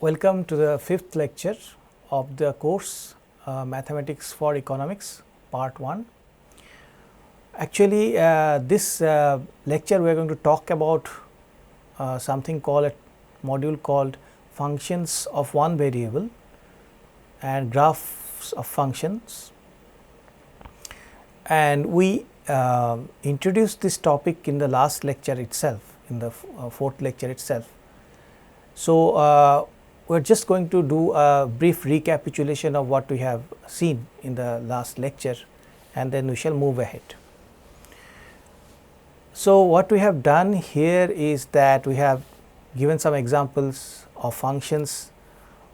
Welcome to the fifth lecture of the course Mathematics for Economics Part 1. Actually, this lecture we are going to talk about something called a module called functions of one variable and graphs of functions, and we introduced this topic in the last lecture itself, in the fourth lecture itself. So, we are just going to do a brief recapitulation of what we have seen in the last lecture, and then we shall move ahead. So, what we have done here is that we have given some examples of functions.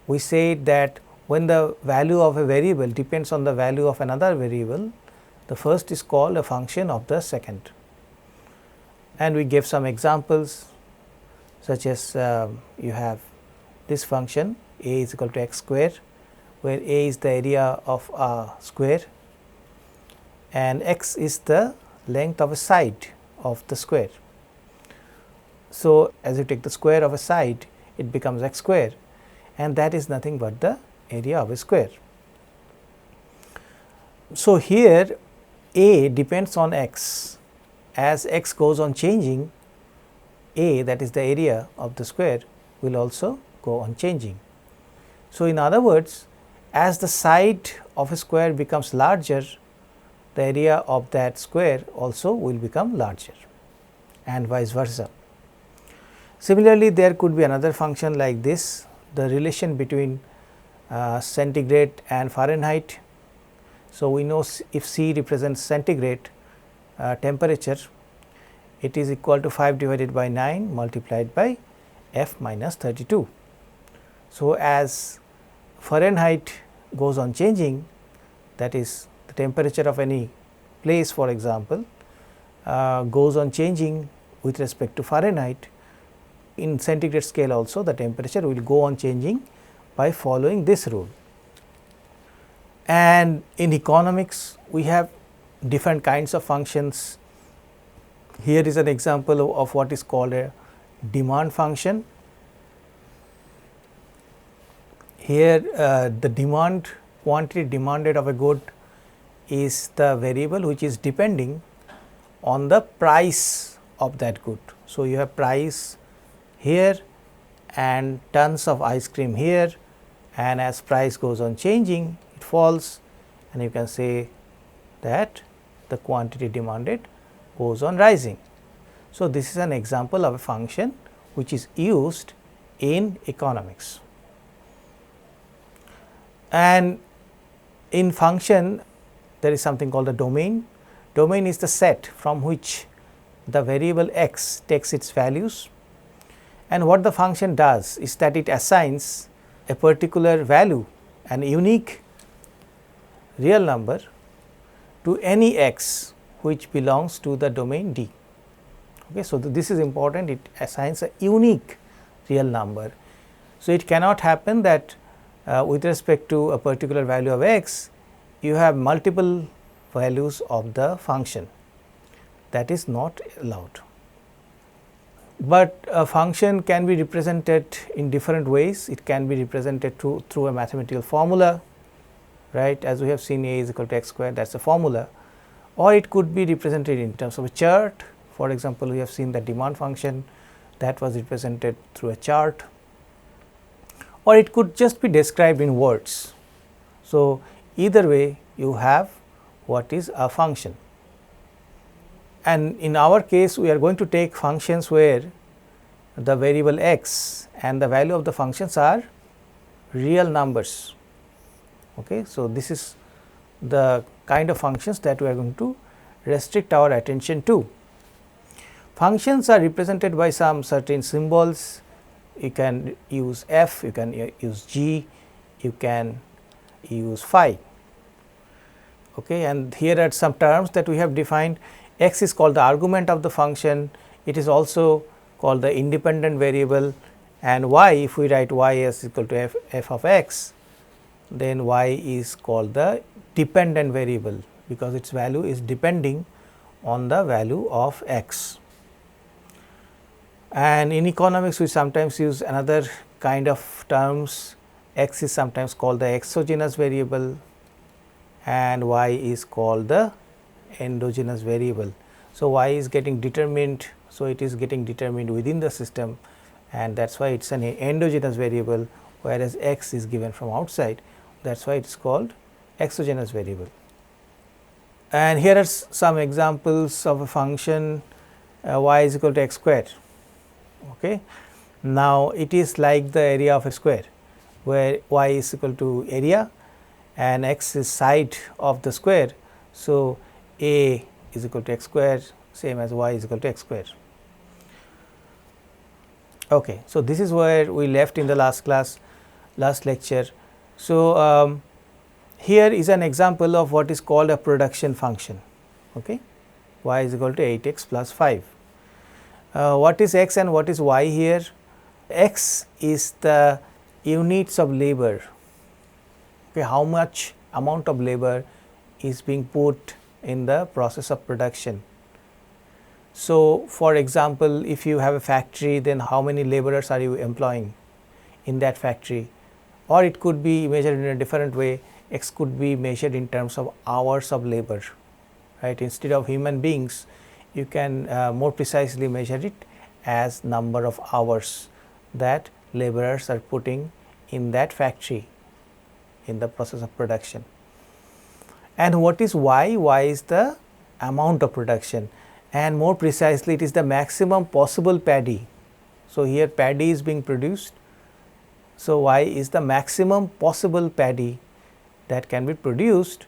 We said that when the value of a variable depends on the value of another variable, the first is called a function of the second, and we gave some examples such as you have this function a is equal to x square, where a is the area of a square and x is the length of a side of the square. So, as you take the square of a side, it becomes x square, and that is nothing but the area of a square. So, here a depends on x. As x goes on changing, a, that is the area of the square, will also go on changing. So, in other words, as the side of a square becomes larger, the area of that square also will become larger, and vice versa. Similarly, there could be another function like this, the relation between centigrade and Fahrenheit. So, we know if C represents centigrade temperature, it is equal to 5 divided by 9 multiplied by F minus 32. So, as Fahrenheit goes on changing, that is the temperature of any place, for example, goes on changing with respect to Fahrenheit, in centigrade scale also the temperature will go on changing by following this rule. And in economics, we have different kinds of functions. Here is an example of what is called a demand function. Here the demand, quantity demanded of a good is the variable which is depending on the price of that good. So, you have price here and tons of ice cream here, and as price goes on changing, it falls, and you can say that the quantity demanded goes on rising. So, this is an example of a function which is used in economics. And in function, there is something called the domain. Domain is the set from which the variable x takes its values, and what the function does is that it assigns a particular value, an unique real number, to any x which belongs to the domain D. Okay, so, this is important, it assigns a unique real number. So, it cannot happen that with respect to a particular value of x, you have multiple values of the function. That is not allowed. But a function can be represented in different ways. It can be represented through a mathematical formula, right, as we have seen a is equal to x square, that is a formula, or it could be represented in terms of a chart. For example, we have seen the demand function that was represented through a chart, or it could just be described in words. So, either way you have what is a function, and in our case we are going to take functions where the variable x and the value of the functions are real numbers. Okay. So, this is the kind of functions that we are going to restrict our attention to. Functions are represented by some certain symbols. You can use f, you can use g, you can use phi. Okay. And here are some terms that we have defined. X is called the argument of the function, it is also called the independent variable, and y, if we write y as equal to f of x, then y is called the dependent variable, because its value is depending on the value of x. And in economics we sometimes use another kind of terms, x is sometimes called the exogenous variable and y is called the endogenous variable. So, y is getting determined, so it is getting determined within the system, and that is why it is an endogenous variable, whereas x is given from outside, that is why it is called exogenous variable. And here are some examples of a function y is equal to x square. Okay. Now, it is like the area of a square, where y is equal to area and x is side of the square. So, a is equal to x square, same as y is equal to x square. Okay. So, this is where we left in the last class, last lecture. So, here is an example of what is called a production function. Okay. Y is equal to 8x plus 5. What is x and what is y here? X is the units of labor, okay, how much amount of labor is being put in the process of production. So, for example, if you have a factory, then how many laborers are you employing in that factory, or it could be measured in a different way. X could be measured in terms of hours of labor, right. Instead of human beings, you can more precisely measure it as number of hours that laborers are putting in that factory in the process of production. And what is y? Y is the amount of production, and more precisely it is the maximum possible paddy. So, here paddy is being produced. So, y is the maximum possible paddy that can be produced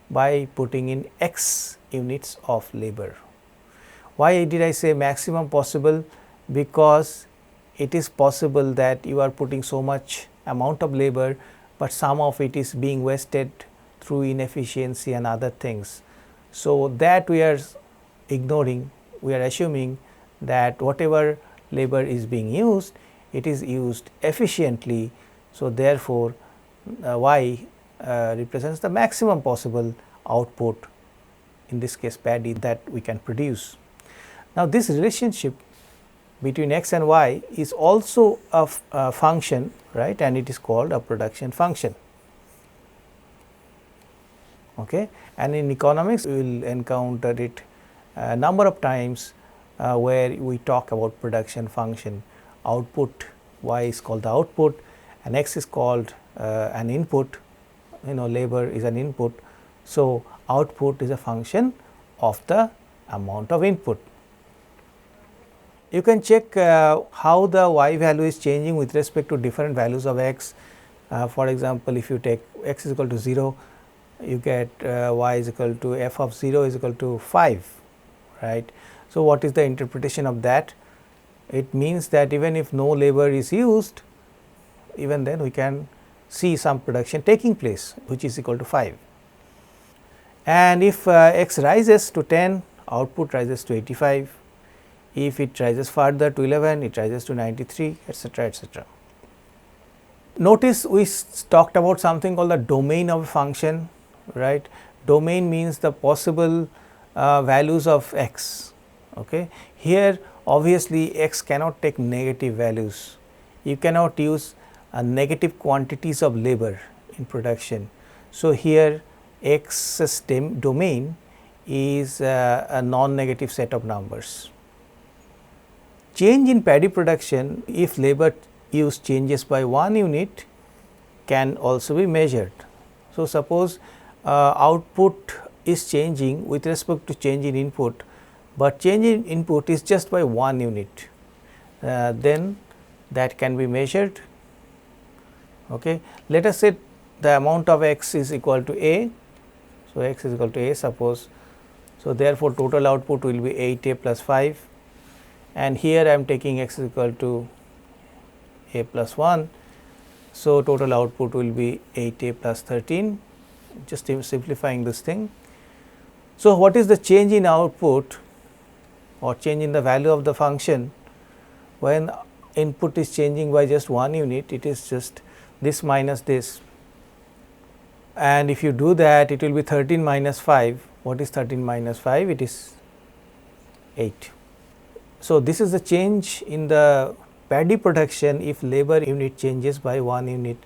by putting in x units of labor. Why did I say maximum possible? Because it is possible that you are putting so much amount of labor, but some of it is being wasted through inefficiency and other things. So, that we are ignoring, we are assuming that whatever labor is being used, it is used efficiently. So, therefore, y represents the maximum possible output, in this case paddy, that we can produce. Now, this relationship between x and y is also a function, right, and it is called a production function. Okay. And in economics, we will encounter it a number of times where we talk about production function. Output, y is called the output and x is called an input, labor is an input. So, output is a function of the amount of input. You can check how the y value is changing with respect to different values of x. For example, if you take x is equal to 0, you get y is equal to f of 0 is equal to 5, right. So, what is the interpretation of that? It means that even if no labor is used, even then we can see some production taking place, which is equal to 5. And if x rises to 10, output rises to 85. If it rises further to 11, it rises to 93, etc., etc. Notice we talked about something called the domain of a function, right. Domain means the possible values of x. Okay. Here obviously x cannot take negative values. You cannot use negative quantities of labor in production. So, here x's domain is a non-negative set of numbers. Change in paddy production, if labor use changes by 1 unit, can also be measured. So, suppose output is changing with respect to change in input, but change in input is just by 1 unit, then that can be measured. Okay. Let us say the amount of x is equal to a. So, x is equal to a, suppose. So, therefore, total output will be 8a plus 5, and here I am taking x is equal to a plus 1. So, total output will be 8a plus 13, just simplifying this thing. So, what is the change in output or change in the value of the function when input is changing by just 1 unit? It is just this minus this, and if you do that, it will be 13 minus 5. What is 13 minus 5? It is 8. So, this is the change in the paddy production if labor unit changes by 1 unit.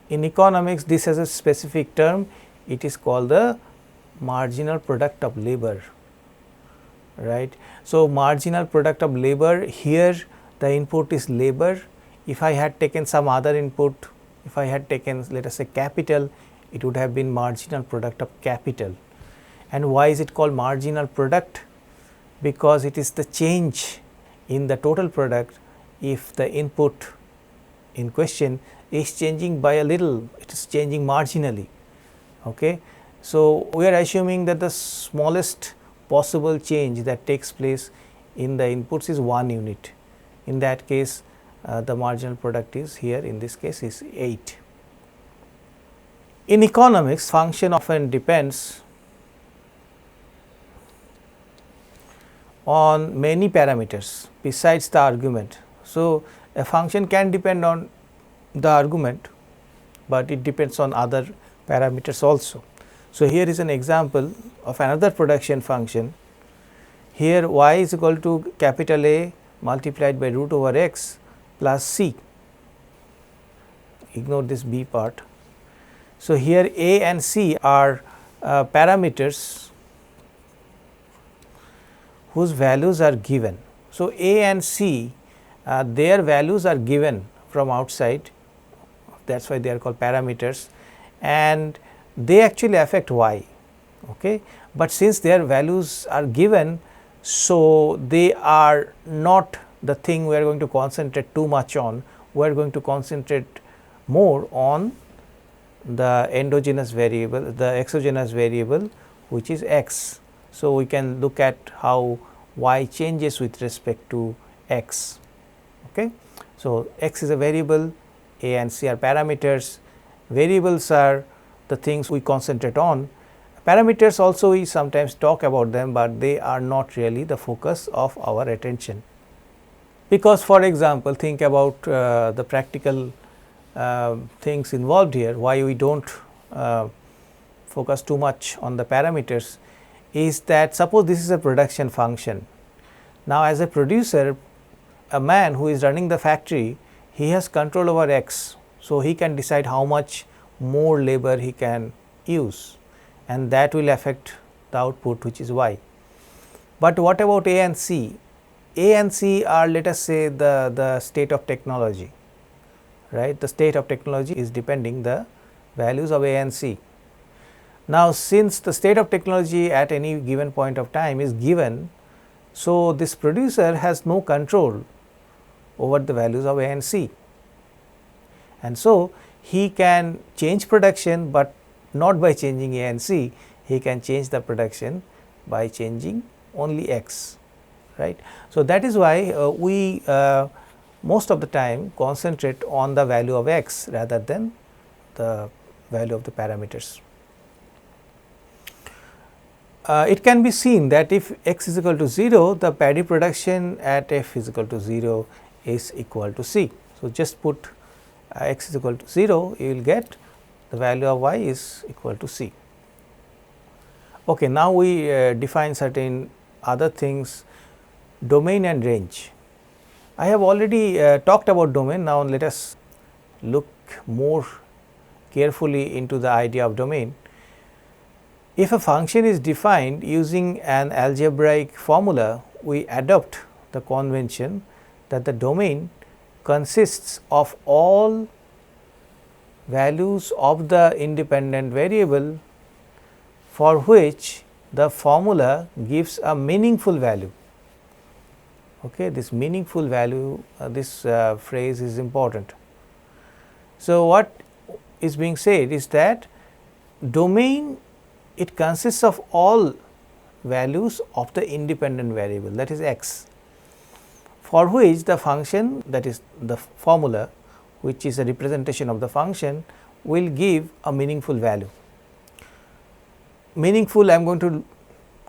In economics, this has a specific term, it is called the marginal product of labor, right. So, marginal product of labor, here the input is labor. If I had taken some other input, if I had taken let us say capital, it would have been marginal product of capital. And why is it called marginal product? Because it is the change in the total product if the input in question is changing by a little, it is changing marginally. Okay. So, we are assuming that the smallest possible change that takes place in the inputs is 1 unit. In that case, the marginal product is here in this case is 8. In economics, function often depends on many parameters besides the argument. So, a function can depend on the argument, but it depends on other parameters also. So, here is an example of another production function. Here y is equal to capital A multiplied by root over x plus c, ignore this b part. So, here A and C are parameters whose values are given. So, A and C their values are given from outside, that is why they are called parameters, and they actually affect y. Okay. But since their values are given, so they are not the thing we are going to concentrate too much on, we are going to concentrate more on the endogenous variable, the exogenous variable, which is x. So, we can look at how y changes with respect to x. Okay. So, x is a variable, A and C are parameters, variables are the things we concentrate on. Parameters also we sometimes talk about them, but they are not really the focus of our attention. Because for example, think about the practical things involved here, why we do not focus too much on the parameters is that suppose this is a production function. Now, as a producer, a man who is running the factory, he has control over x. So, he can decide how much more labor he can use, and that will affect the output, which is y. But what about A and C? A and C are, let us say, the state of technology, right. The state of technology is depending the values of A and C. Now, since the state of technology at any given point of time is given, so this producer has no control over the values of A and C, and so he can change production, but not by changing A and C, he can change the production by changing only x, right. So, that is why we most of the time concentrate on the value of x rather than the value of the parameters. It can be seen that if x is equal to 0, the paddy production at f is equal to 0 is equal to c. So, just put x is equal to 0, you will get the value of y is equal to c. Okay, now we define certain other things, domain and range. I have already talked about domain. Now, let us look more carefully into the idea of domain. If a function is defined using an algebraic formula, we adopt the convention that the domain consists of all values of the independent variable for which the formula gives a meaningful value. Okay, this meaningful value, this phrase is important. So, what is being said is that domain, it consists of all values of the independent variable, that is x, for which the function, that is the formula, which is a representation of the function, will give a meaningful value. Meaningful, I am going to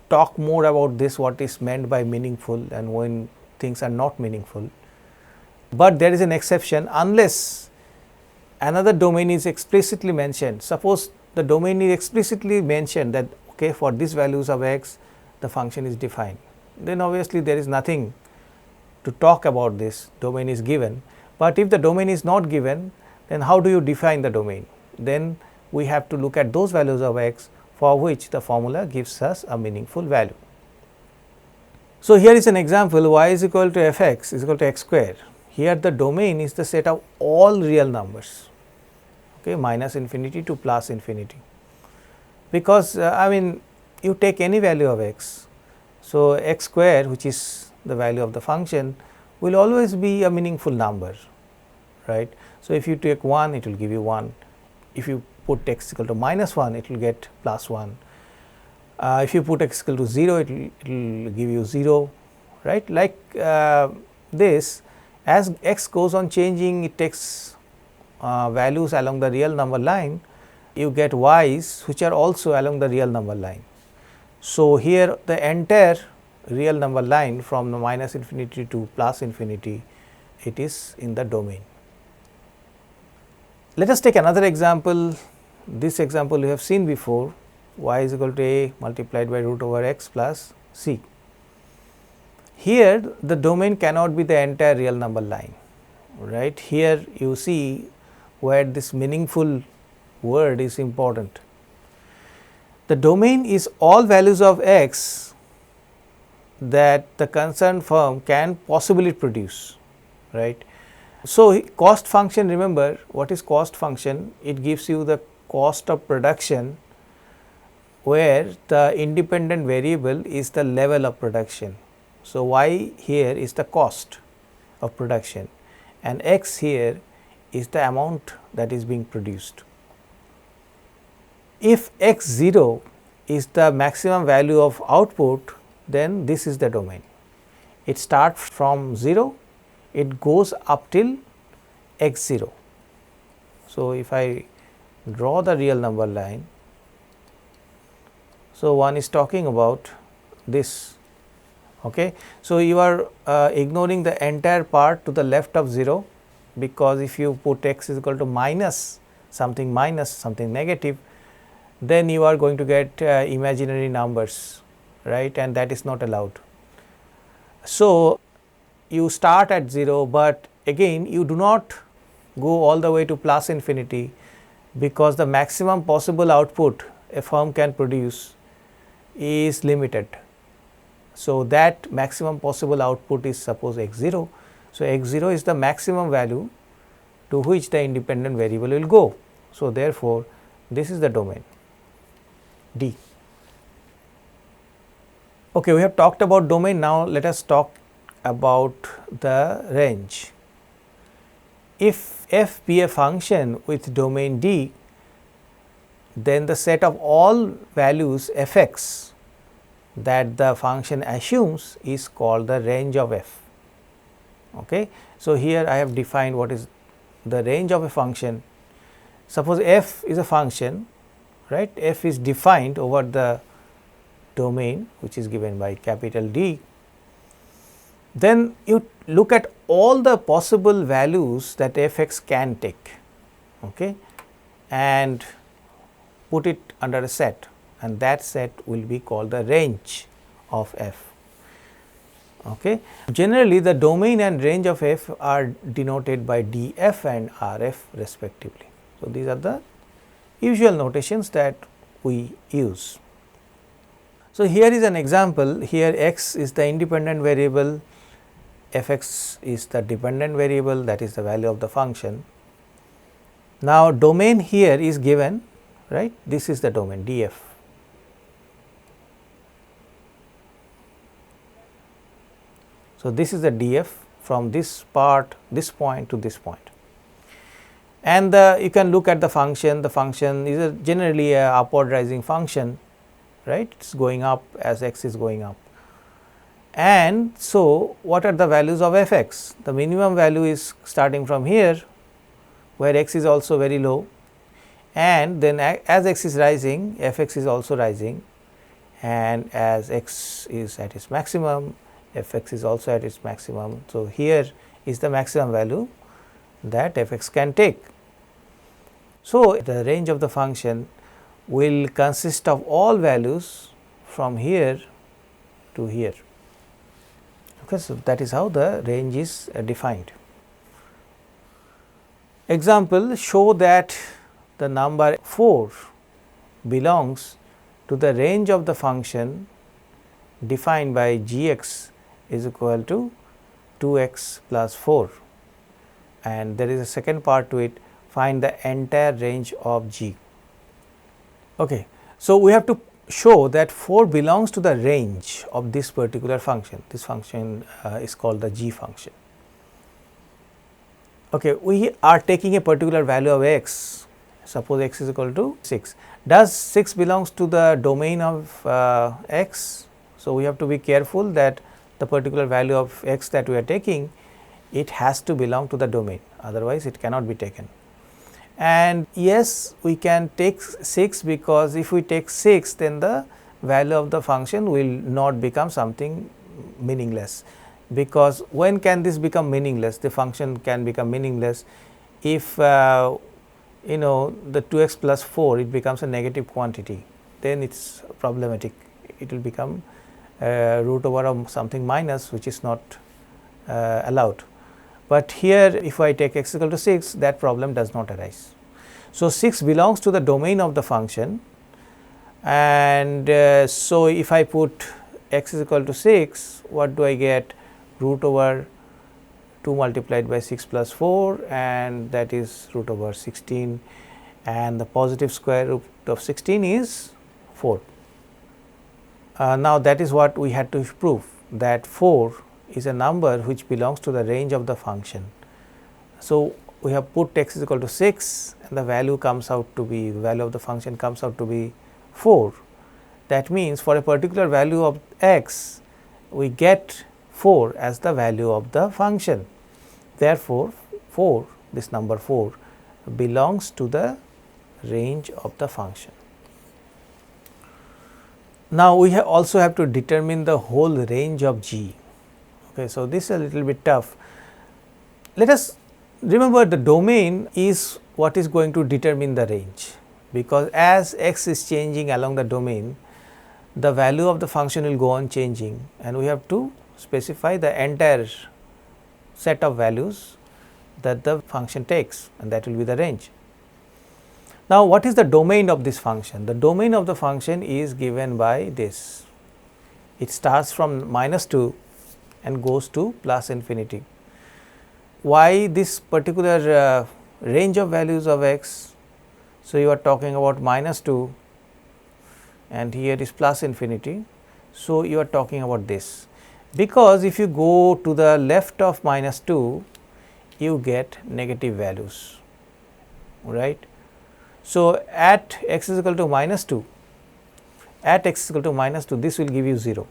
talk more about this, what is meant by meaningful and when things are not meaningful. But there is an exception, unless another domain is explicitly mentioned. Suppose the domain is explicitly mentioned that okay, for these values of x the function is defined, then obviously there is nothing to talk about this domain is given, but if the domain is not given, then how do you define the domain? Then we have to look at those values of x for which the formula gives us a meaningful value. So, here is an example y is equal to f x is equal to x square. Here the domain is the set of all real numbers, okay, minus infinity to plus infinity, because I mean you take any value of x. So, x square, which is the value of the function, will always be a meaningful number, right. So, if you take 1, it will give you 1. If you put x equal to minus 1, it will get plus 1. If you put x equal to 0, it will give you 0, right. Like this, as x goes on changing, it takes values along the real number line, you get y's which are also along the real number line. So, here the entire real number line from the minus infinity to plus infinity, it is in the domain. Let us take another example. This example we have seen before, y is equal to a multiplied by root over x plus c. Here the domain cannot be the entire real number line, right. Here you see where this meaningful word is important. The domain is all values of x that the concerned firm can possibly produce, right. So, cost function, remember what is cost function? It gives you the cost of production where the independent variable is the level of production. So, y here is the cost of production and x here is the amount that is being produced. If x 0 is the maximum value of output, then this is the domain. It starts from 0, it goes up till x 0. So, if I draw the real number line, so one is talking about this. Okay. So, you are ignoring the entire part to the left of 0, because if you put x is equal to minus something negative, then you are going to get imaginary numbers, right, and that is not allowed. So, you start at 0, but again you do not go all the way to plus infinity, because the maximum possible output a firm can produce is limited. So, that maximum possible output is suppose x 0. So, x 0 is the maximum value to which the independent variable will go. So, therefore, this is the domain D. Okay, we have talked about domain. Now, let us talk about the range. If f be a function with domain D, then the set of all values f x that the function assumes is called the range of f. Okay. So, here I have defined what is the range of a function. Suppose f is a function, right, f is defined over the domain which is given by capital D. Then you look at all the possible values that f x can take, okay, and put it under a set, and that set will be called the range of f. Okay. Generally, the domain and range of f are denoted by df and rf respectively. So, these are the usual notations that we use. So, here is an example. Here x is the independent variable, f x is the dependent variable, that is the value of the function. Now, domain here is given, right, this is the domain df. So, this is the df from this part, this point to this point, and you can look at the function. The function is generally a upward rising function, right, it is going up as x is going up. And so, what are the values of f x? The minimum value is starting from here, where x is also very low, and then as x is rising, f x is also rising, and as x is at its maximum, f x is also at its maximum. So, here is the maximum value that f x can take. So, the range of the function will consist of all values from here to here. Okay, so that is how the range is defined. Example, show that the number 4 belongs to the range of the function defined by g x is equal to 2 x plus 4, and there is a second part to it, find the entire range of g. Okay. So, we have to show that 4 belongs to the range of this particular function. This function is called the g function. Okay, we are taking a particular value of x, suppose x is equal to 6. Does 6 belongs to the domain of x? So, we have to be careful that the particular value of x that we are taking, it has to belong to the domain, otherwise it cannot be taken. And yes, we can take 6, because if we take 6, then the value of the function will not become something meaningless, because when can this become meaningless? The function can become meaningless if the 2x plus 4, it becomes a negative quantity, then it is problematic. It will become root over of something minus, which is not allowed. But here if I take x equal to 6, that problem does not arise. So, 6 belongs to the domain of the function, and so if I put x is equal to 6, what do I get? Root over 2 multiplied by 6 plus 4, and that is root over 16, and the positive square root of 16 is 4. Now, that is what we had to prove, that 4 is a number which belongs to the range of the function. So, we have put x is equal to 6, and the value comes out to be, the value of the function comes out to be 4. That means, for a particular value of x, we get 4 as the value of the function. Therefore, 4, this number 4 belongs to the range of the function. Now, we also have to determine the whole range of g. Okay, so, this is a little bit tough. Let us remember, the domain is what is going to determine the range, because as x is changing along the domain, the value of the function will go on changing, and we have to specify the entire set of values that the function takes, and that will be the range. Now, what is the domain of this function? The domain of the function is given by this. It starts from -2 and goes to plus infinity. Why this particular range of values of x? So, you are talking about -2 and here is plus infinity. So, you are talking about this, because if you go to the left of -2, you get negative values, right. So, at x is equal to -2, at x is equal to -2, this will give you 0,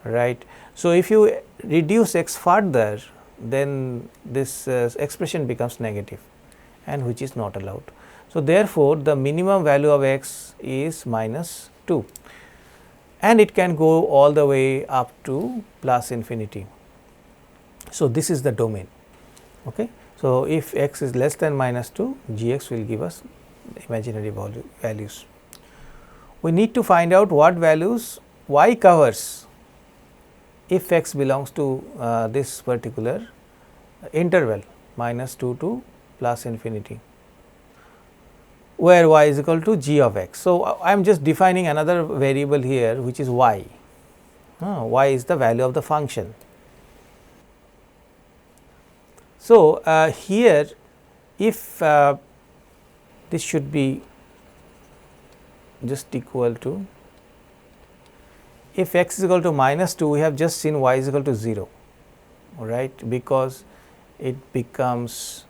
right. So, if you reduce x further, then this expression becomes negative, and which is not allowed. So, therefore, the minimum value of x is -2, and it can go all the way up to plus infinity. So, this is the domain. Okay. So, if x is less than -2, g x will give us imaginary values. We need to find out what values y covers if x belongs to this particular interval -2 to plus infinity, where y is equal to g of x. So, I am just defining another variable here, which is y. Y is the value of the function. So, here if this should be just equal to, if x is equal to -2, we have just seen y is equal to 0, right, because it becomes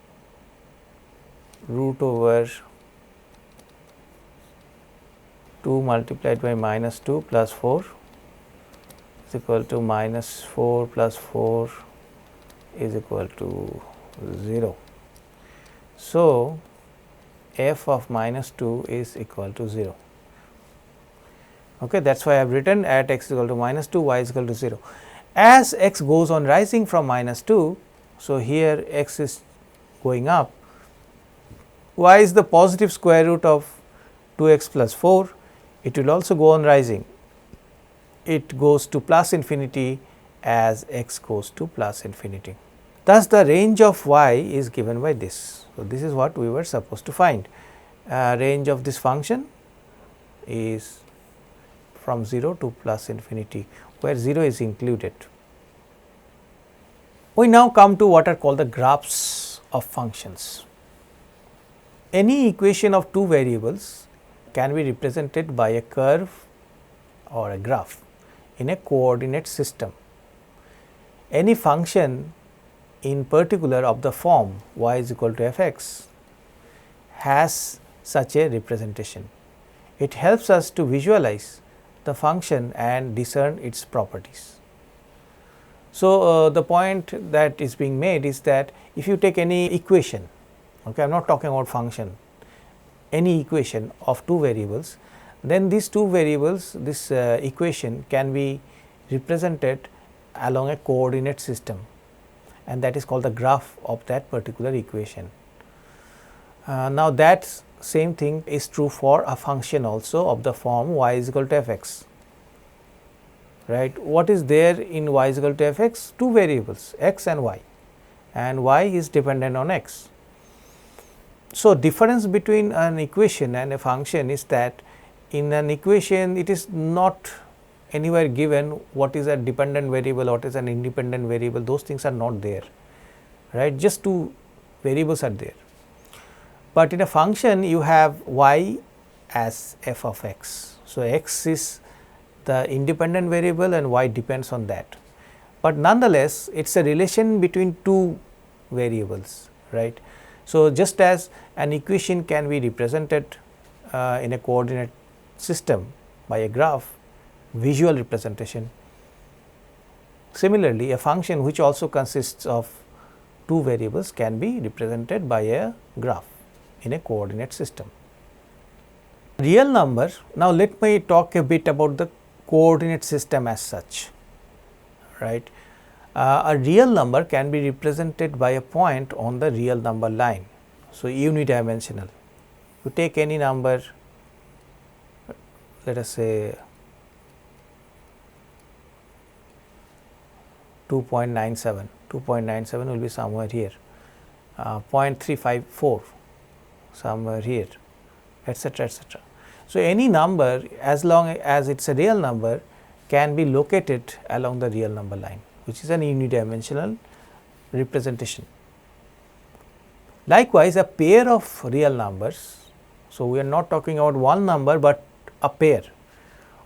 root over 2 multiplied by -2 plus 4 is equal to -4 plus 4 is equal to 0. So, f of -2 is equal to 0. Okay, that is why I have written at x is equal to -2, y is equal to 0. As x goes on rising from -2, so here x is going up, y is the positive square root of 2x plus 4, it will also go on rising. It goes to plus infinity as x goes to plus infinity. Thus, the range of y is given by this. So, this is what we were supposed to find. Range of this function is from 0 to plus infinity, where 0 is included. We now come to what are called the graphs of functions. Any equation of two variables can be represented by a curve or a graph in a coordinate system. Any function in particular of the form y is equal to f x has such a representation. It helps us to visualize the function and discern its properties. So, the point that is being made is that if you take any equation, okay, I am not talking about function, any equation of two variables, then these two variables, this equation can be represented along a coordinate system, and that is called the graph of that particular equation. Now, that same thing is true for a function also of the form y is equal to f x, right. What is there in y is equal to f x? Two variables, x and y is dependent on x. So, difference between an equation and a function is that in an equation it is not anywhere given what is a dependent variable, what is an independent variable, those things are not there, right, just two variables are there. But in a function you have y as f of x. So, x is the independent variable and y depends on that, but nonetheless it is a relation between two variables, right. So, just as an equation can be represented in a coordinate system by a graph, visual representation, similarly a function which also consists of two variables can be represented by a graph in a coordinate system. Real number, now let me talk a bit about the coordinate system as such, right. A real number can be represented by a point on the real number line. So, unidimensional. You take any number, let us say 2.97, 2.97 will be somewhere here, 0.354 somewhere here, etc., etc. So, any number as long as it is a real number can be located along the real number line, which is an unidimensional representation. Likewise, a pair of real numbers, so we are not talking about one number, but a pair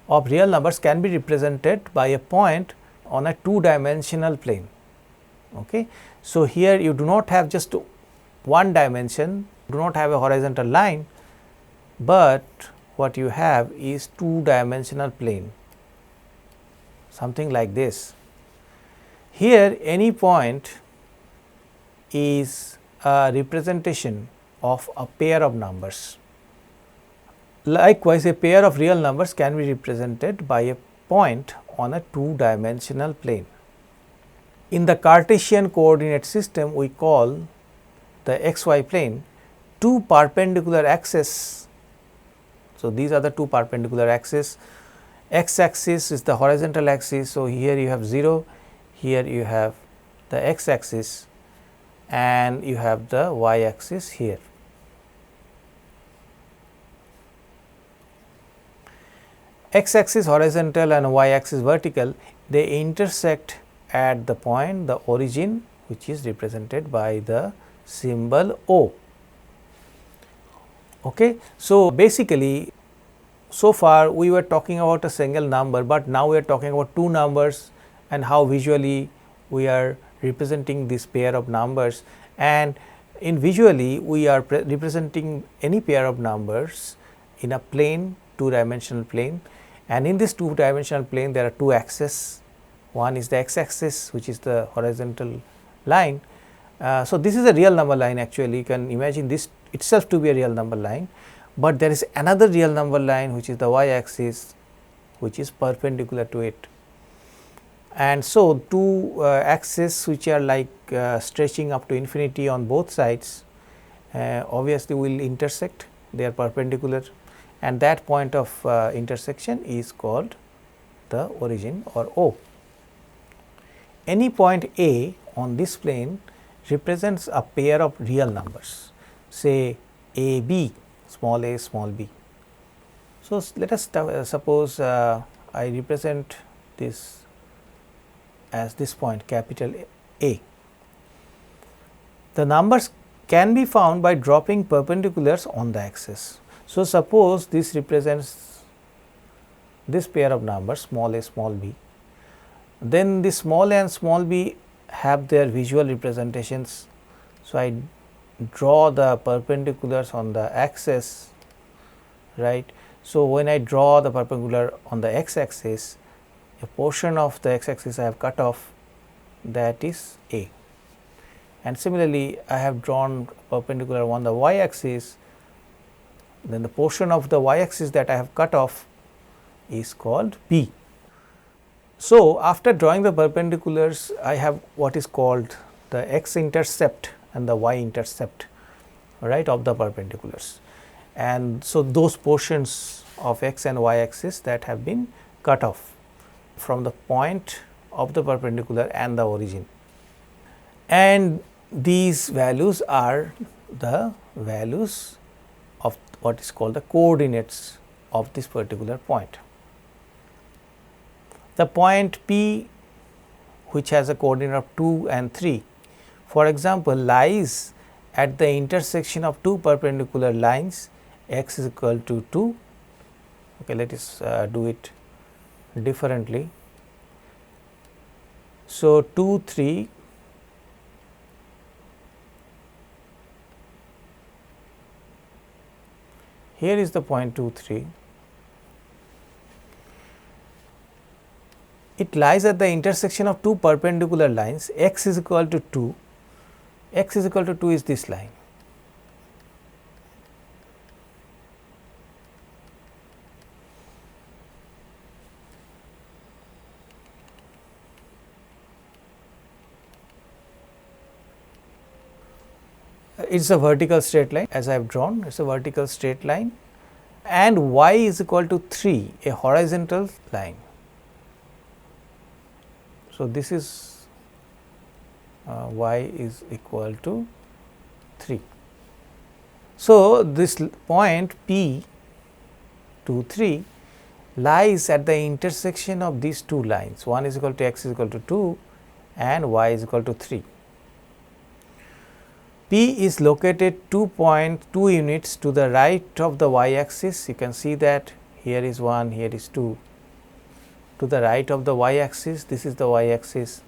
of real numbers can be represented by a point on a two-dimensional plane. Okay. So, here you do not have just one dimension, do not have a horizontal line, but what you have is two-dimensional plane, something like this. Here any point is a representation of a pair of numbers. Likewise, a pair of real numbers can be represented by a point on a two-dimensional plane. In the Cartesian coordinate system, we call the xy plane two perpendicular axes. So, these are the two perpendicular axes. X axis is the horizontal axis. So, here you have 0, here you have the x axis and you have the y axis here. X axis horizontal and y axis vertical, they intersect at the point, the origin, which is represented by the symbol O. Okay. So, basically so far we were talking about a single number, but now we are talking about two numbers and how visually we are representing this pair of numbers, and in visually we are representing any pair of numbers in a plane, two-dimensional plane, and in this two-dimensional plane there are two axes. One is the x axis, which is the horizontal line. So, this is a real number line. Actually, you can imagine this itself to be a real number line, but there is another real number line which is the y axis, which is perpendicular to it. And so, two axes which are like stretching up to infinity on both sides obviously will intersect, they are perpendicular, and that point of intersection is called the origin or O. any point A on this plane represents a pair of real numbers, say a b, small a, small b. So, let us suppose I represent this as this point capital A. The numbers can be found by dropping perpendiculars on the axis. So, suppose this represents this pair of numbers small a, small b, then the small a and small b have their visual representations. So, I draw the perpendiculars on the axis, right. So, when I draw the perpendicular on the x axis, a portion of the x axis I have cut off, that is A, and similarly I have drawn perpendicular on the y axis, then the portion of the y axis that I have cut off is called B. So, after drawing the perpendiculars, I have what is called the x intercept and the y intercept, right, of the perpendiculars, and so those portions of x and y axis that have been cut off from the point of the perpendicular and the origin, and these values are the values of what is called the coordinates of this particular point. The point P, which has a coordinate of 2 and 3, for example, lies at the intersection of two perpendicular lines x is equal to 2. Okay, let us do it differently. So, 2 3 here is the point 2 3. It lies at the intersection of two perpendicular lines, x is equal to 2, x is equal to 2 is this line. It is a vertical straight line, as I have drawn, it is a vertical straight line, and y is equal to 3, a horizontal line. So, this is y is equal to 3. So, this point P 2 3 lies at the intersection of these two lines, one is equal to x is equal to 2 and y is equal to 3. P is located 2.2 units to the right of the y axis. You can see that here is 1, here is 2. To the right of the y axis, this is the y axis,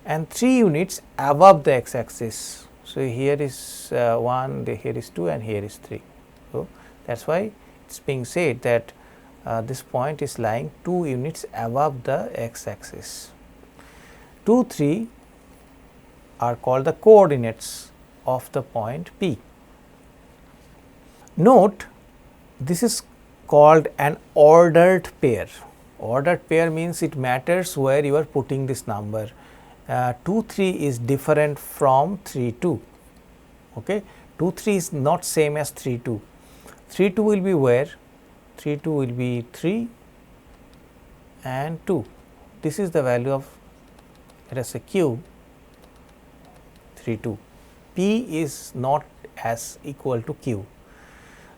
and 3 units above the x axis. So, here is 1, here is 2 and here is 3. So, that is why it is being said that this point is lying 2 units above the x axis. 2 3 are called the coordinates of the point P. Note, this is called an ordered pair. Ordered pair means it matters where you are putting this number. 2 3 is different from 3 2. Okay. 2 3 is not same as 3 2. 3 2 will be where? 3 2 will be 3 and 2. This is the value of, let us say, Q 3 2. P is not as equal to Q.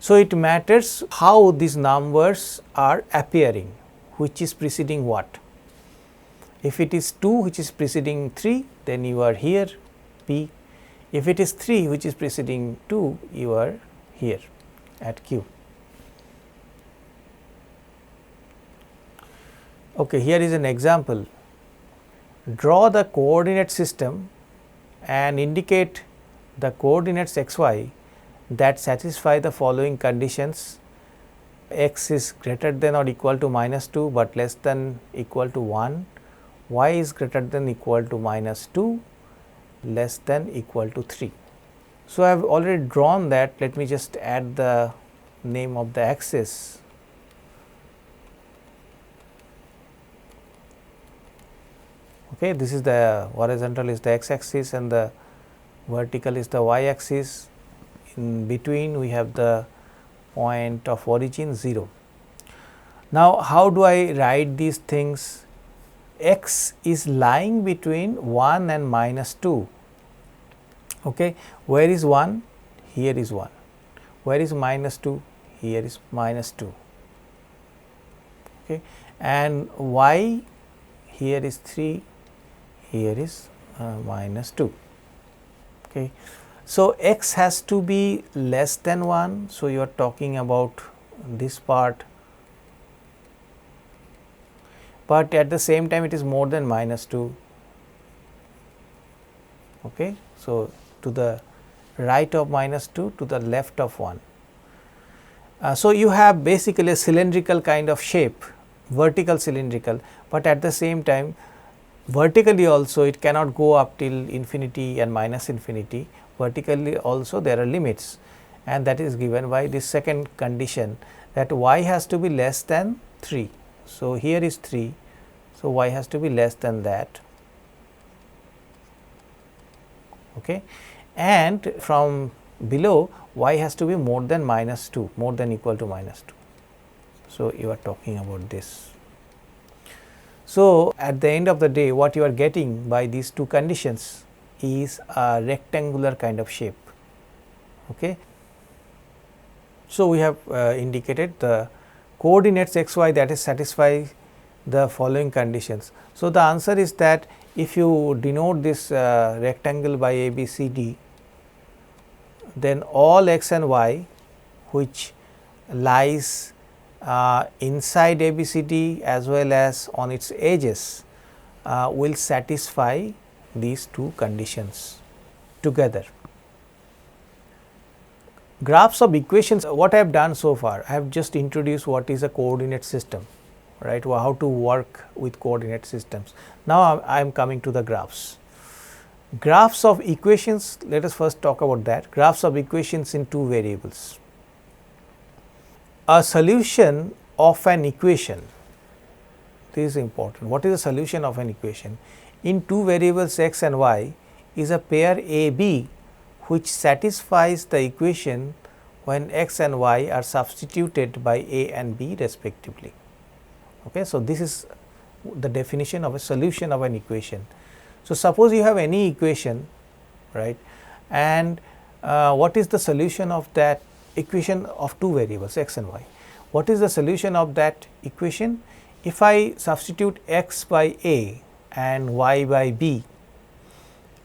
So, it matters how these numbers are appearing, which is preceding what. If it is 2 which is preceding 3, then you are here P. If it is 3 which is preceding 2, you are here at Q. Okay, here is an example. Draw the coordinate system and indicate the coordinates x y that satisfy the following conditions: x is greater than or equal to -2, but less than equal to 1, y is greater than equal to -2, less than equal to 3. So, I have already drawn that. Let me just add the name of the axis. Okay, this is the horizontal is the x axis and the vertical is the y axis. In between we have the point of origin 0. Now, how do I write these things x is lying between 1 and minus 2. Okay. Where is 1? Here is 1. Where is minus 2? Here is minus 2. Okay. And y, here is 3, here is minus 2. Okay. So, x has to be less than 1. So, you are talking about this part, but at the same time it is more than minus 2. Okay. So, to the right of minus 2, to the left of 1. So, you have basically a cylindrical kind of shape, vertical cylindrical, but at the same time vertically also it cannot go up till infinity and minus infinity. Vertically also there are limits, and that is given by this second condition, that y has to be less than 3. So, here is 3. So, y has to be less than that. Okay. And from below, y has to be more than minus 2, more than equal to minus 2. So, you are talking about this. So, at the end of the day, what you are getting by these two conditions is a rectangular kind of shape. Okay. So, we have indicated the coordinates x y that is satisfy the following conditions. So, the answer is that if you denote this rectangle by A, B, C, D, then all x and y which lies inside A, B, C, D as well as on its edges will satisfy these two conditions together. Graphs of equations, what I have done so far, I have just introduced what is a coordinate system, right, or how to work with coordinate systems. Now, I am coming to the graphs. Graphs of equations, let us first talk about that. Graphs of equations in two variables. A solution of an equation, this is important. What is a solution of an equation? In two variables x and y is a pair A B which satisfies the equation when x and y are substituted by A and B respectively. Okay. So, this is the definition of a solution of an equation. So, suppose you have any equation, right, and what is the solution of that equation of two variables x and y? What is the solution of that equation? If I substitute x by A and y by B,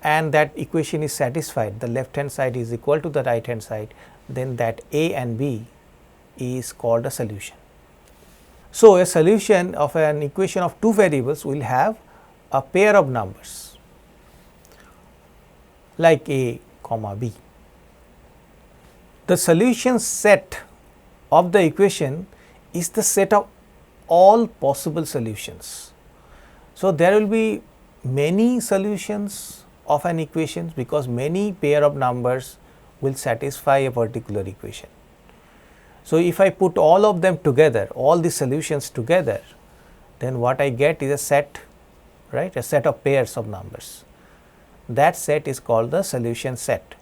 and that equation is satisfied, the left hand side is equal to the right hand side, then that A and B is called a solution. So, a solution of an equation of two variables will have a pair of numbers like A comma B. The solution set of the equation is the set of all possible solutions. So, there will be many solutions of an equation because many pair of numbers will satisfy a particular equation. So, if I put all of them together, all the solutions together, then what I get is a set, right, a set of pairs of numbers. That set is called the solution set.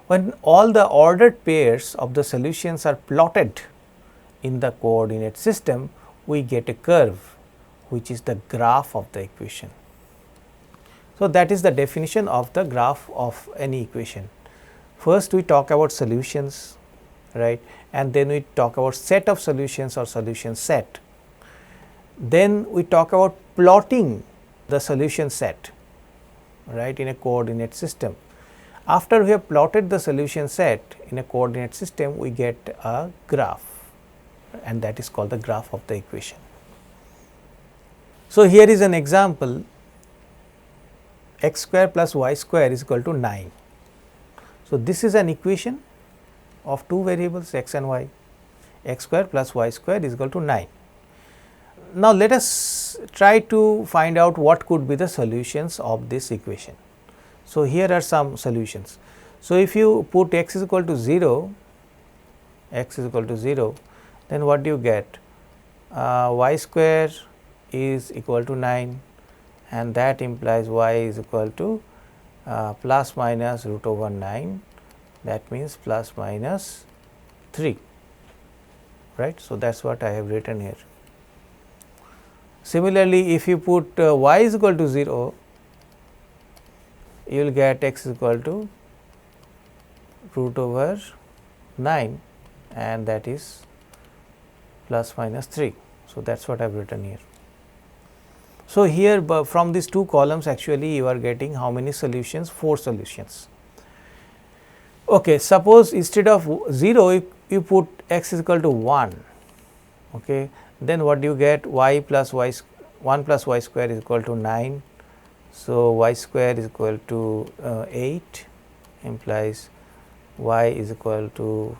When all the ordered pairs of the solutions are plotted in the coordinate system, we get a curve which is the graph of the equation. So, that is the definition of the graph of any equation. First we talk about solutions, right, and then we talk about set of solutions or solution set. Then we talk about plotting the solution set, right, in a coordinate system. After we have plotted the solution set in a coordinate system, we get a graph, and that is called the graph of the equation. So, here is an example: x square plus y square is equal to 9. So, this is an equation of two variables x and y. X square plus y square is equal to 9. Now, let us try to find out what could be the solutions of this equation. So, here are some solutions. So, if you put x is equal to 0, then what do you get? Y square is equal to 9, and that implies y is equal to plus minus root over 9, that means plus minus 3, right. So, that is what I have written here. Similarly, if you put y is equal to 0, you will get x is equal to root over 9, and that is plus minus 3. So, that is what I have written here. So, here from these two columns actually you are getting how many solutions? 4 solutions. Okay, suppose instead of 0 you put x is equal to 1, okay, then what do you get? Y plus y 1 plus y square is equal to 9. So, y square is equal to 8, implies y is equal to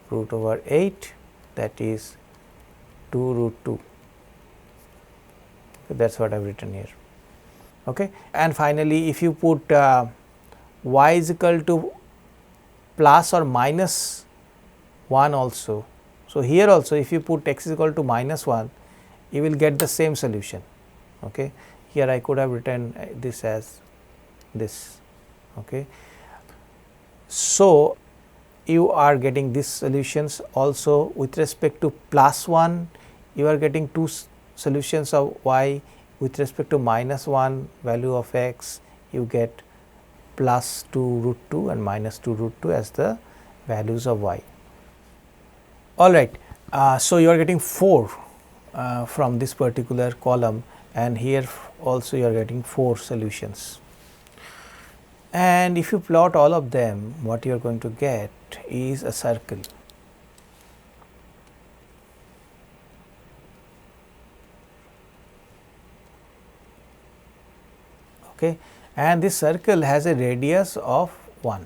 root over 8, that is 2 root 2. Okay, that is what I have written here. Okay. And finally, if you put y is equal to plus or minus 1 also. So, here also if you put x is equal to minus 1, you will get the same solution. Okay. Here I could have written this as this. Okay. So, you are getting these solutions also with respect to plus 1, you are getting two solutions of y, with respect to minus 1 value of x, you get plus 2 root 2 and minus 2 root 2 as the values of y. Alright, so you are getting 4 from this particular column, and here also you are getting 4 solutions. And if you plot all of them, what you are going to get is a circle. Okay. And this circle has a radius of 1.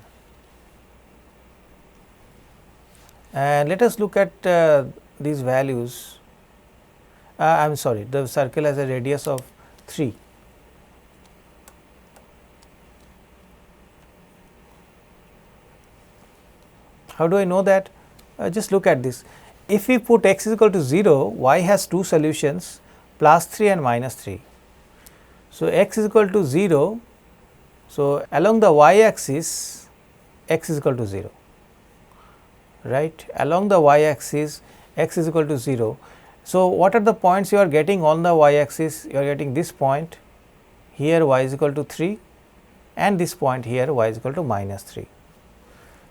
And let us look at these values. I am sorry, the circle has a radius of 3. How do I know that? Just look at this. If we put x is equal to 0, y has 2 solutions, plus 3 and minus 3. So, x is equal to 0. So, along the y axis x is equal to 0, right. Along the y axis x is equal to 0. So, what are the points you are getting on the y axis? You are getting this point here, y is equal to 3, and this point here, y is equal to minus 3.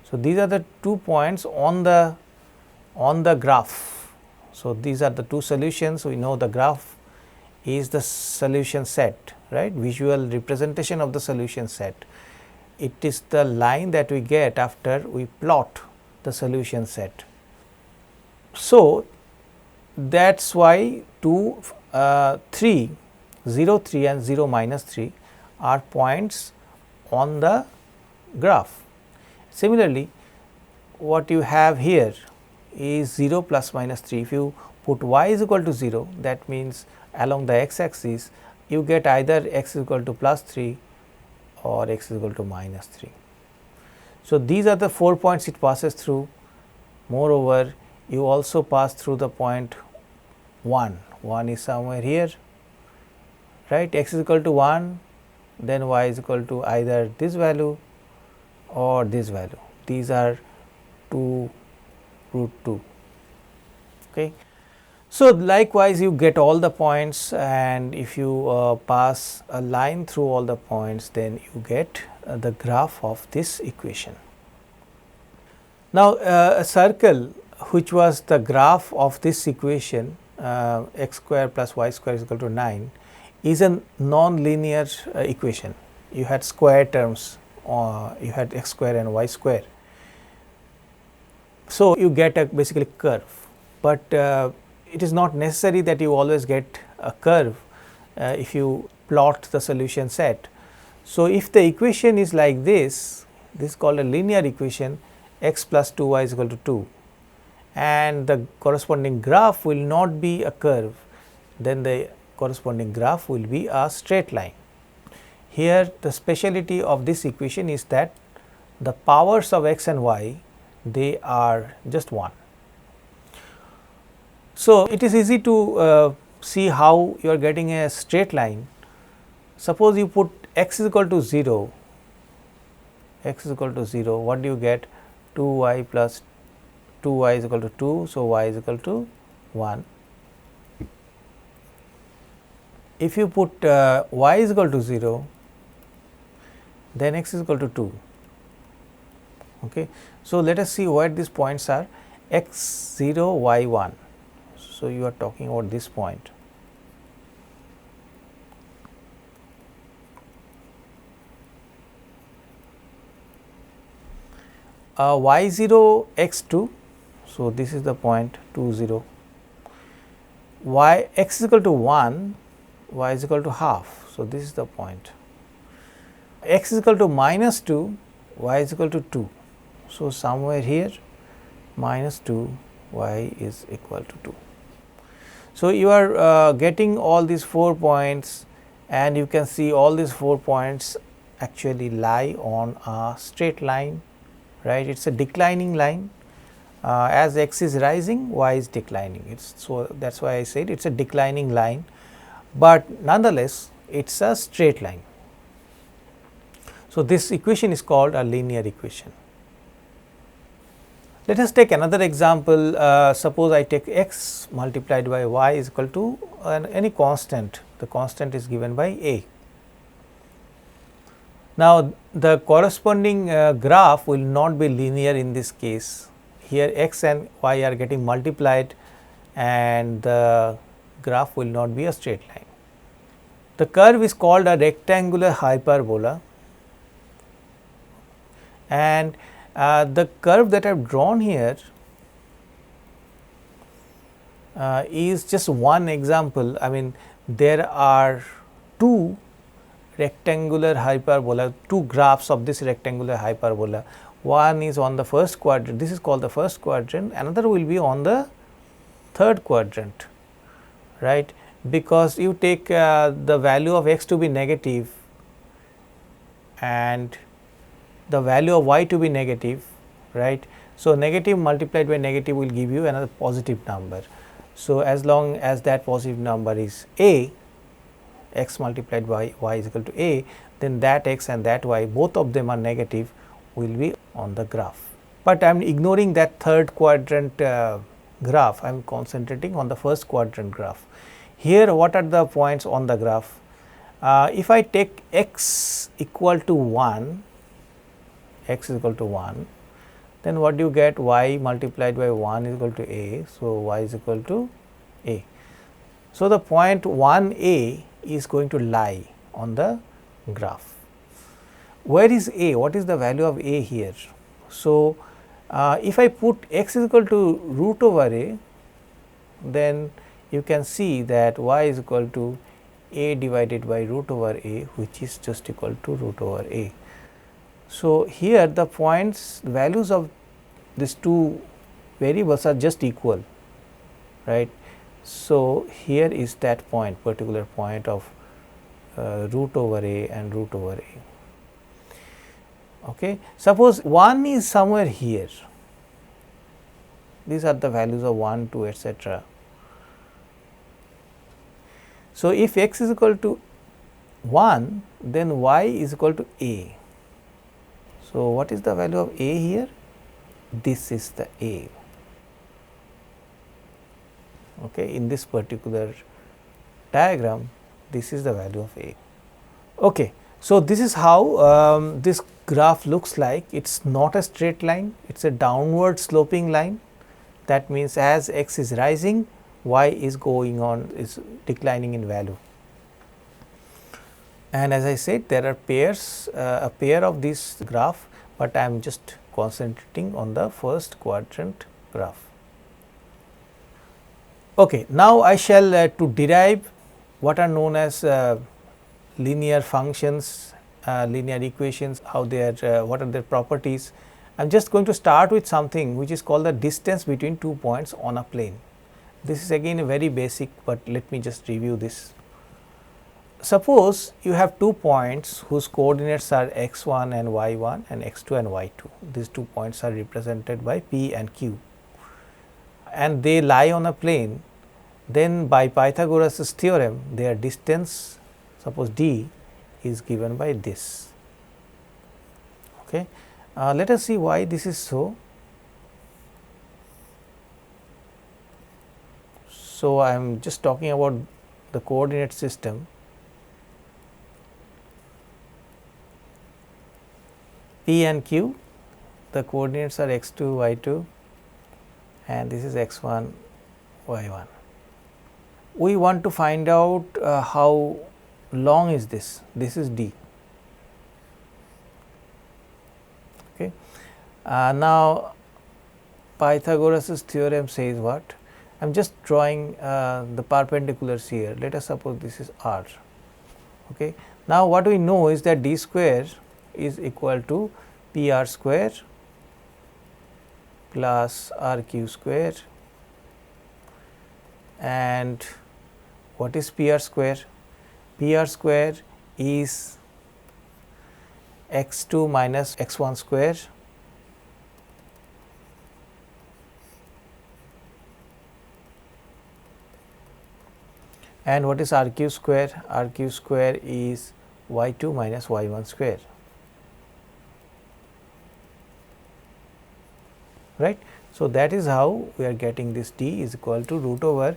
So, these are the 2 points on the graph. So, these are the 2 solutions. We know the graph is the solution set, right, visual representation of the solution set. It is the line that we get after we plot the solution set. So, that is why 2, 3, 0, 3 and 0 minus 3 are points on the graph. Similarly, what you have here is 0 plus minus 3. If you put y is equal to 0, that means along the x axis you get either x is equal to plus 3 or x is equal to minus 3. So, these are the 4 points it passes through. Moreover, you also pass through the point 1, 1 is somewhere here, right, x is equal to 1, then y is equal to either this value or this value. These are 2 root 2. Okay. So, likewise you get all the points, and if you pass a line through all the points, then you get the graph of this equation. Now, a circle which was the graph of this equation x square plus y square is equal to 9 is a non-linear equation. You had square terms, you had x square and y square. So, you get a basically curve, but it is not necessary that you always get a curve if you plot the solution set. So, if the equation is like this is called a linear equation, x plus 2y is equal to 2, and the corresponding graph will not be a curve, then the corresponding graph will be a straight line. Here the speciality of this equation is that the powers of x and y, they are just 1. So, it is easy to see how you are getting a straight line. Suppose you put x is equal to 0, x is equal to 0, what do you get? 2y plus 2y is equal to 2. So, y is equal to 1. if you put y is equal to 0, then x is equal to 2. Okay. So, let us see what these points are, x 0, y 1. So, you are talking about this point. Y 0 x 2. So, this is the point 2 0, y x is equal to 1, y is equal to half. So, this is the point, x is equal to minus 2, y is equal to 2. So, somewhere here minus 2, y is equal to 2. So, you are getting all these 4 points, and you can see all these 4 points actually lie on a straight line, right. It is a declining line. As x is rising, y is declining. So, that is why I said it is a declining line, but nonetheless it is a straight line. So, this equation is called a linear equation. Let us take another example. Suppose I take x multiplied by y is equal to any constant. The constant is given by a. Now, the corresponding graph will not be linear in this case. Here x and y are getting multiplied, and the graph will not be a straight line. The curve is called a rectangular hyperbola, and the curve that I have drawn here is just one example. I mean, there are two rectangular hyperbola, two graphs of this rectangular hyperbola. One is on the first quadrant, this is called the first quadrant, another will be on the third quadrant, right, because you take the value of x to be negative and the value of y to be negative, right. So, negative multiplied by negative will give you another positive number. So, as long as that positive number is a, x multiplied by y is equal to a, then that x and that y, both of them are negative, will be on the graph. But I am ignoring that third quadrant graph, I am concentrating on the first quadrant graph. Here what are the points on the graph? If I take x equal to 1, x is equal to 1, then what do you get? Y multiplied by 1 is equal to a. So, y is equal to a. So, the point 1 a is going to lie on the graph. Where is a? What is the value of a here? So, if I put x is equal to root over a, then you can see that y is equal to a divided by root over a, which is just equal to root over a. So, here the points, values of these two variables are just equal, right. So, here is that point, particular point of root over a and root over a. Okay. Suppose 1 is somewhere here, these are the values of 1, 2, etc. So, if x is equal to 1, then y is equal to a. So, what is the value of a here? This is the a. Okay. In this particular diagram, this is the value of a. Okay. So, this is how this graph looks like. It is not a straight line, it is a downward sloping line. That means, as x is rising, y is going on, is declining in value. And as I said, there are pairs, a pair of this graph, but I am just concentrating on the first quadrant graph. Okay. Now, I shall to derive what are known as linear functions, linear equations, how they are, what are their properties. I am just going to start with something which is called the distance between 2 points on a plane. This is again a very basic, but let me just review this. Suppose you have 2 points whose coordinates are x1 and y1 and x2 and y2. These 2 points are represented by p and q, and they lie on a plane. Then by Pythagoras' theorem, their distance, suppose d, is given by this. Okay. Let us see why this is so. So, I am just talking about the coordinate system, P and Q, the coordinates are x 2, y 2 and this is x 1, y 1. We want to find out how long is this is d. Okay. Now, Pythagoras' theorem says what? I am just drawing the perpendiculars here. Let us suppose this is r. Okay. Now, what we know is that d square is equal to p r square plus r q square, and what is p r square? P r square is x 2 minus x 1 square and what is r q square? R q square is y 2 minus y 1 square, right. So, that is how we are getting this d is equal to root over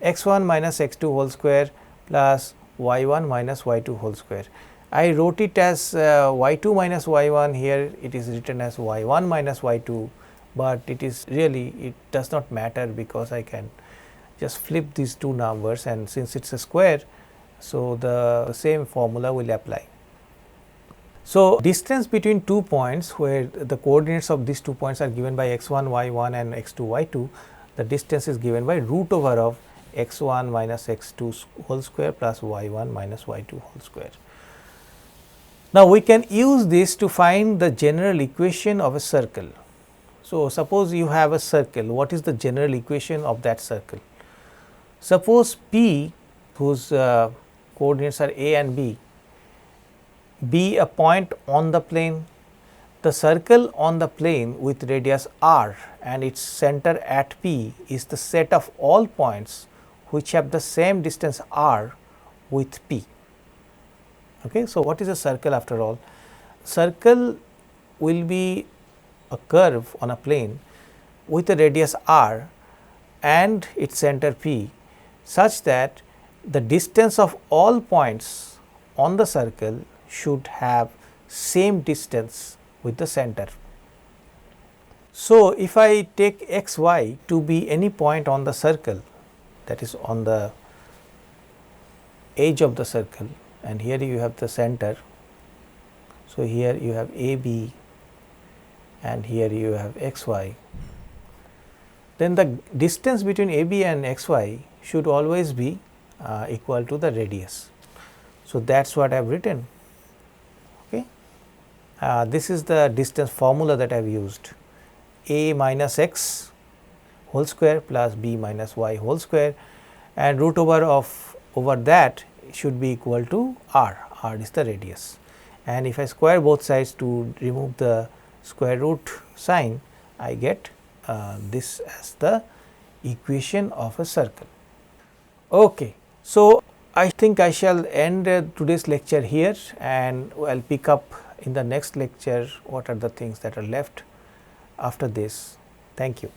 x 1 minus x 2 whole square plus y 1 minus y 2 whole square. I wrote it as y 2 minus y 1, here it is written as y 1 minus y 2, but it is really, it does not matter because I can just flip these two numbers, and since it is a square, so the same formula will apply. So, distance between 2 points where the coordinates of these 2 points are given by x 1 y 1 and x 2 y 2, the distance is given by root over of x 1 minus x 2 whole square plus y 1 minus y 2 whole square. Now, we can use this to find the general equation of a circle. So, suppose you have a circle, what is the general equation of that circle? Suppose P, whose coordinates are a and b, be a point on the plane. The circle on the plane with radius r and its center at P is the set of all points which have the same distance r with P. Okay. So, what is a circle after all? Circle will be a curve on a plane with a radius r and its center P, such that the distance of all points on the circle should have same distance with the center. So, if I take x y to be any point on the circle, that is on the edge of the circle, and here you have the center. So, here you have a b and here you have x y, then the distance between a b and x y should always be equal to the radius. So, that is what I have written. Okay. This is the distance formula that I have used, a minus x whole square plus b minus y whole square, and root over that should be equal to r, r is the radius. And if I square both sides to remove the square root sign, I get this as the equation of a circle. Okay. So, I think I shall end today's lecture here, and I will pick up in the next lecture what are the things that are left after this. Thank you.